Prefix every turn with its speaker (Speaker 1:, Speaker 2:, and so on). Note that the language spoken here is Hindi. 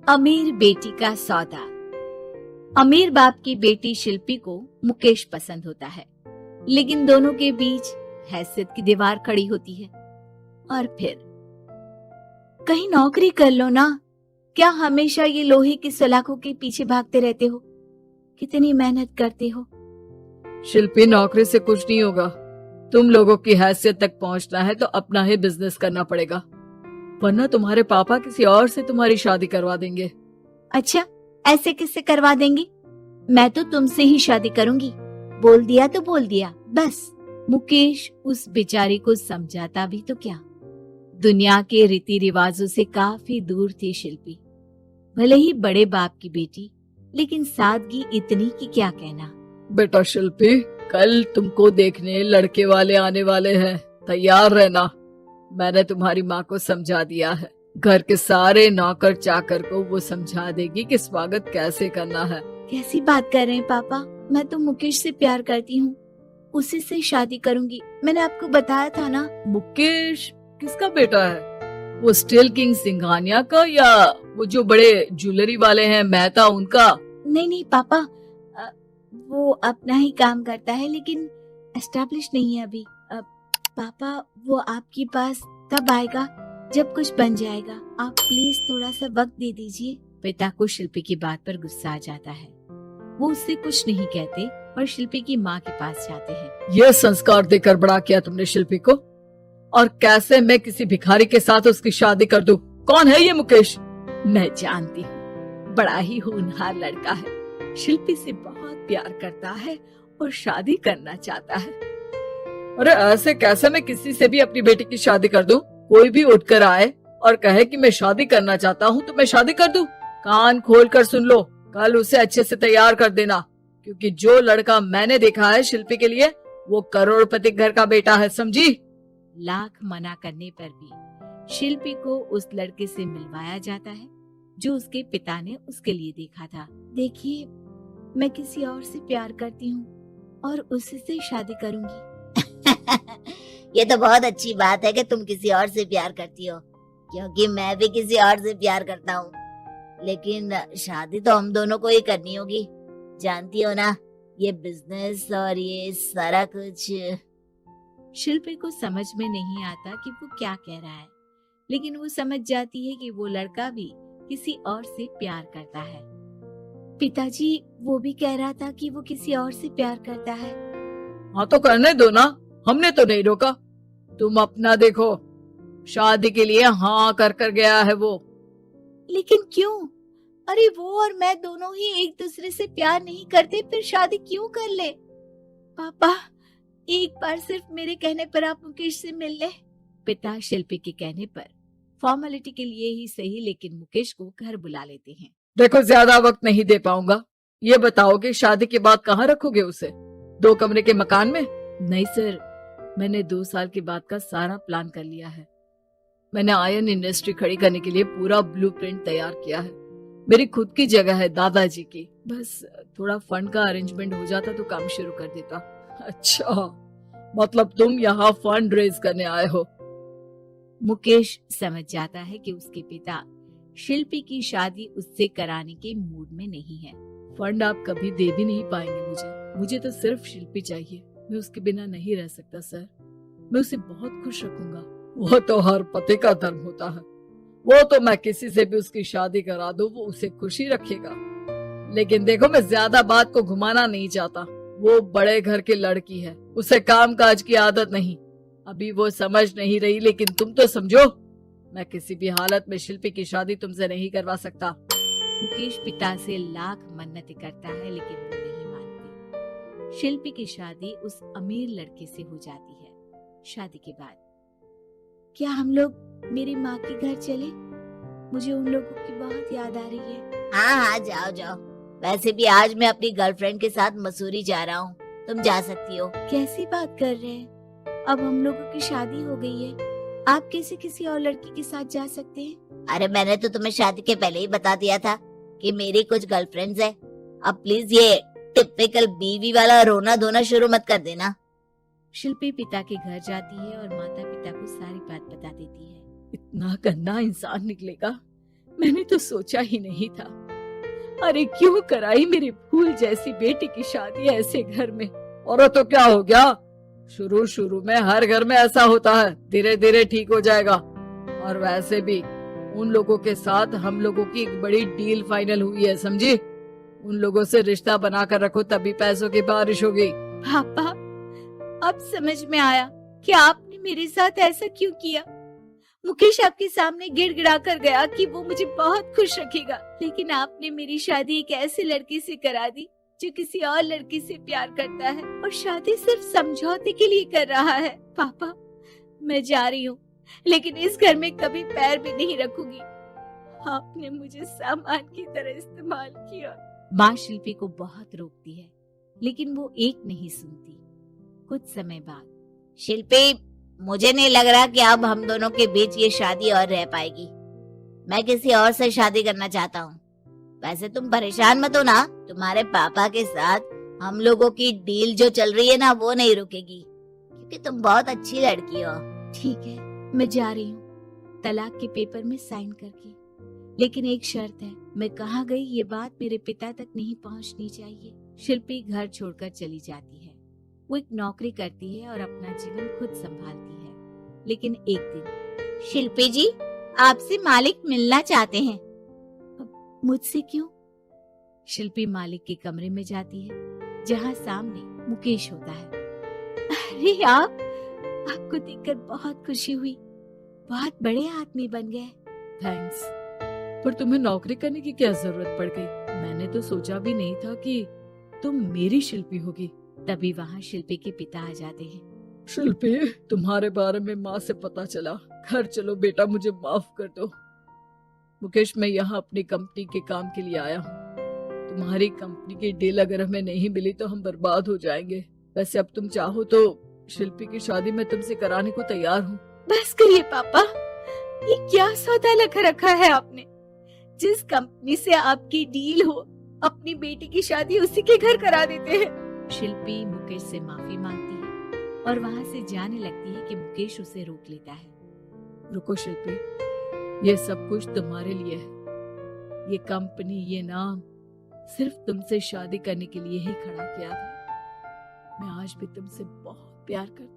Speaker 1: अमीर बेटी का सौदा। अमीर बाप की बेटी शिल्पी को मुकेश पसंद होता है, लेकिन दोनों के बीच हैसियत की दीवार खड़ी होती है। और फिर कहीं नौकरी कर लो ना, क्या हमेशा ये लोहे की सलाखों के पीछे भागते रहते हो? कितनी मेहनत करते हो।
Speaker 2: शिल्पी, नौकरी से कुछ नहीं होगा। तुम लोगों की हैसियत तक पहुंचना है तो अपना ही बिजनेस करना पड़ेगा, वरना तुम्हारे पापा किसी और से तुम्हारी शादी करवा देंगे।
Speaker 1: अच्छा, ऐसे किससे करवा देंगे? मैं तो तुमसे ही शादी करूंगी। बोल दिया तो बोल दिया, बस। मुकेश उस बेचारी को समझाता भी तो क्या। दुनिया के रीति रिवाजों से काफी दूर थी शिल्पी। भले ही बड़े बाप की बेटी, लेकिन सादगी इतनी कि क्या कहना।
Speaker 2: बेटा शिल्पी, कल तुमको देखने लड़के वाले आने वाले हैं, तैयार रहना। मैंने तुम्हारी माँ को समझा दिया है। घर के सारे नौकर चाकर को वो समझा देगी कि स्वागत कैसे करना है।
Speaker 1: कैसी बात कर रहे हैं पापा? मैं तो मुकेश से प्यार करती हूँ, उसी से शादी करूंगी। मैंने आपको बताया था ना।
Speaker 2: मुकेश किसका बेटा है? वो स्टील किंग सिंघानिया का, या वो जो बड़े ज्वेलरी वाले हैं मेहता, उनका?
Speaker 1: नहीं नहीं पापा, वो अपना ही काम करता है, लेकिन एस्टेब्लिश नहीं है अभी। पापा, वो आपके पास तब आएगा जब कुछ बन जाएगा। आप प्लीज थोड़ा सा वक्त दे दीजिए। पिता को शिल्पी की बात पर गुस्सा आ जाता है। वो उससे कुछ नहीं कहते और शिल्पी की माँ के पास जाते हैं।
Speaker 2: ये संस्कार देकर बड़ा किया तुमने शिल्पी को, और कैसे मैं किसी भिखारी के साथ उसकी शादी कर दूं? कौन है ये मुकेश?
Speaker 1: मैं जानती हूँ, बड़ा ही होनहार लड़का है। शिल्पी से बहुत प्यार करता है और शादी करना चाहता है।
Speaker 2: अरे ऐसे कैसे मैं किसी से भी अपनी बेटी की शादी कर दूं? कोई भी उठकर आए और कहे कि मैं शादी करना चाहता हूँ तो मैं शादी कर दूं? कान खोल कर सुन लो, कल उसे अच्छे से तैयार कर देना, क्योंकि जो लड़का मैंने देखा है शिल्पी के लिए, वो करोड़पति घर का बेटा है, समझी?
Speaker 1: लाख मना करने पर भी शिल्पी को उस लड़के से मिलवाया जाता है जो उसके पिता ने उसके लिए देखा था। देखिए, मैं किसी और से प्यार करती हूँ और उसी से शादी करूंगी।
Speaker 3: ये तो बहुत अच्छी बात है कि तुम किसी और से प्यार करती हो, क्योंकि मैं भी किसी और से प्यार करता हूँ। लेकिन शादी तो हम दोनों को ही करनी होगी, जानती हो ना, ये बिजनेस और ये सारा कुछ।
Speaker 1: शिल्पी को समझ में नहीं आता कि वो क्या कह रहा है, लेकिन वो समझ जाती है कि वो लड़का भी किसी और से प्यार करता है। पिताजी, वो भी कह रहा था कि वो किसी और से प्यार करता है।
Speaker 2: हाँ तो करने दो ना, हमने तो नहीं रोका। तुम अपना देखो, शादी के लिए हाँ कर गया है वो।
Speaker 1: लेकिन क्यों? अरे वो और मैं दोनों ही एक दूसरे से प्यार नहीं करते, फिर शादी क्यों कर ले? पापा, एक बार सिर्फ मेरे कहने पर आप मुकेश से मिल ले। पिता शिल्पी के कहने पर फॉर्मेलिटी के लिए ही सही, लेकिन मुकेश को घर बुला लेते हैं।
Speaker 2: देखो, ज्यादा वक्त नहीं दे पाऊंगा। ये बताओ कि शादी के बाद कहाँ रखोगे उसे? 2 कमरे के मकान में?
Speaker 1: नहीं सर, मैंने 2 साल के बाद का सारा प्लान कर लिया है।
Speaker 2: मैंने आयरन इंडस्ट्री खड़ी करने के लिए पूरा ब्लूप्रिंट तैयार किया है। मेरी खुद की जगह है दादाजी की, बस थोड़ा फंड का अरेंजमेंट हो जाता तो काम शुरू कर देता। अच्छा, मतलब तुम यहाँ फंड रेज करने आए हो?
Speaker 1: मुकेश समझ जाता है कि उसके पिता शिल्पी की शादी उससे कराने के मूड में नहीं है।
Speaker 2: फंड आप कभी दे भी नहीं पाएंगे मुझे तो सिर्फ शिल्पी चाहिए। मैं उसके बिना नहीं रह सकता सर। मैं उसे बहुत खुश रखूंगा। वो तो हर पति का धर्म होता है। वो तो मैं किसी से भी उसकी शादी करा दूं, वो उसे खुशी रखेगा। लेकिन देखो, मैं ज्यादा बात को घुमाना नहीं चाहता। वो बड़े घर की लड़की है, उसे काम काज की आदत नहीं। अभी वो समझ नहीं रही, लेकिन तुम तो समझो। मैं किसी भी हालत में शिल्पी की शादी तुमसे नहीं करवा सकता।
Speaker 1: मुकेश पिता से लाख मन्नतें करता है, लेकिन वो नहीं मानते। शिल्पी की शादी उस अमीर लड़के से हो जाती है। शादी के बाद क्या हम लोग मेरी माँ के घर चले? मुझे उन लोगों की बहुत याद आ रही है।
Speaker 3: हाँ, जाओ जाओ। वैसे भी आज मैं अपनी गर्लफ्रेंड के साथ मसूरी जा रहा हूँ, तुम जा सकती हो।
Speaker 1: कैसी बात कर रहे हैं? अब हम लोगों की शादी हो गई है, आप कैसे किसी और लड़की के साथ जा सकते हैं?
Speaker 3: अरे मैंने तो तुम्हें शादी के पहले ही बता दिया था कि मेरी कुछ गर्लफ्रेंड्स है। अब प्लीज ये टिपिकल बीवी वाला रोना धोना शुरू मत कर देना।
Speaker 1: शिल्पी पिता के घर जाती है और माता पिता को सारी बात बता देती है।
Speaker 2: इतना गंदा इंसान निकलेगा, मैंने तो सोचा ही नहीं था। अरे क्यों कराई मेरी फूल जैसी बेटी की शादी ऐसे घर में। और तो क्या हो गया, शुरू शुरू में हर घर में ऐसा होता है, धीरे धीरे ठीक हो जाएगा। और वैसे भी उन लोगों के साथ हम लोगों की एक बड़ी डील फाइनल हुई है, समझी। उन लोगों से रिश्ता बनाकर रखो, तभी पैसों की बारिश होगी।
Speaker 1: पापा, अब समझ में आया कि आपने मेरे साथ ऐसा क्यों किया। मुकेश आपके सामने गिड़गिड़ा कर गया कि वो मुझे बहुत खुश रखेगा, लेकिन आपने मेरी शादी एक ऐसे लड़के से करा दी जो किसी और लड़की से प्यार करता है और शादी सिर्फ समझौते के लिए कर रहा है। पापा, मैं जा रही हूँ, लेकिन इस घर में कभी पैर भी नहीं रखूंगी। आपने मुझे सामान की तरह इस्तेमाल किया। माँ शिल्पी को बहुत रोकती है, लेकिन वो एक नहीं सुनती। कुछ समय बाद,
Speaker 3: शिल्पी, मुझे नहीं लग रहा कि अब हम दोनों के बीच ये शादी और रह पाएगी। मैं किसी और से शादी करना चाहता हूँ। वैसे तुम परेशान मत हो ना, तुम्हारे पापा के साथ हम लोगों की डील जो चल रही है ना, वो नहीं रुकेगी, क्योंकि तुम बहुत अच्छी लड़की हो।
Speaker 1: ठीक है, मैं जा रही हूँ, तलाक के पेपर में साइन करके। लेकिन एक शर्त है, मैं कहाँ गई ये बात मेरे पिता तक नहीं पहुँचनी चाहिए। शिल्पी घर छोड़कर चली जाती है। वो एक नौकरी करती है और अपना जीवन खुद संभालती है। लेकिन एक दिन,
Speaker 3: शिल्पी जी, आपसे मालिक मिलना चाहते हैं।
Speaker 1: मुझसे क्यों? शिल्पी मालिक के कमरे में जाती है, जहाँ सामने मुकेश होता है। अरे आपको देखकर बहुत खुशी हुई, बहुत बड़े आदमी बन गए।
Speaker 2: थैंक्स, पर तुम्हें नौकरी करने की क्या जरूरत पड़ गई? मैंने तो सोचा भी नहीं था कि तुम मेरी शिल्पी होगी।
Speaker 1: तभी वहाँ शिल्पी के पिता आ जाते हैं।
Speaker 2: शिल्पी, तुम्हारे बारे में माँ से पता चला। घर चलो बेटा, मुझे माफ कर दो। मुकेश, मैं यहाँ अपनी कंपनी के काम के लिए आया हूँ। तुम्हारी कंपनी की डील अगर हमें नहीं मिली तो हम बर्बाद हो जाएंगे। वैसे अब तुम चाहो तो शिल्पी की शादी मैं तुमसे कराने को तैयार हूँ।
Speaker 1: बस करिए पापा, ये क्या सौदा लगा रखा है आपने। जिस कंपनी से आपकी डील हो, अपनी बेटी की शादी उसी के घर करा देते हैं। शिल्पी मुकेश से माफी मांगती है और वहाँ से जाने लगती है कि मुकेश उसे रोक लेता है।
Speaker 2: रुको शिल्पी, ये सब कुछ तुम्हारे लिए है। ये कंपनी, ये नाम सिर्फ तुमसे शादी करने के लिए ही खड़ा किया था। मैं आज भी तुमसे बहुत प्यार करता